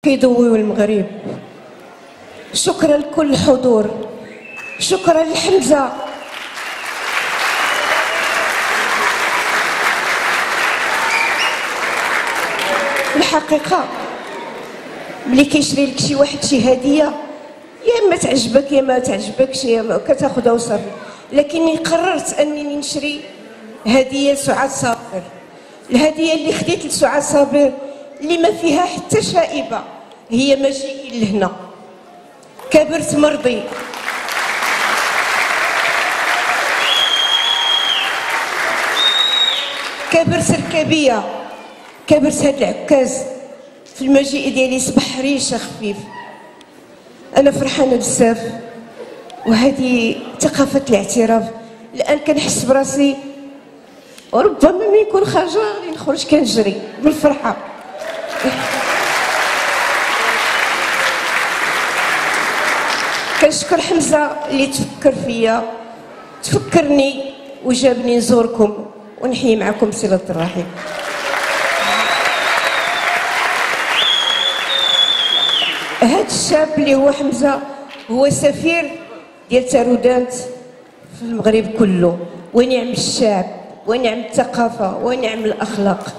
كيضويو المغرب. شكرا لكل الحضور، شكرا لحمزة. الحقيقة ملي كيشري لك شي واحد شي هدية، يا اما تعجبك يا ما تعجبكش، يا ما كتاخذها وصافي، لكني قررت انني نشري هدية لسعاد صابر. الهدية اللي خديت لسعاد صابر اللي ما فيها حتى شائبة هي مجيئي لهنا. كبرت مرضي، كبرت ركابية، كبرت هاد العكاز في المجيء ديالي صبح ريشه خفيف. انا فرحانه بزاف، وهذه ثقافه الاعتراف. الان كنحس براسي وربما ما يكون خارجه غادي نخرج كنجري بالفرحه. كنشكر حمزه اللي تفكر فيا، تفكرني وجابني نزوركم ونحيي معكم صله الرحم. هاد الشاب اللي هو حمزه هو سفير ديال تارودانت في المغرب كله، ونعم الشعب ونعم الثقافه ونعم الاخلاق.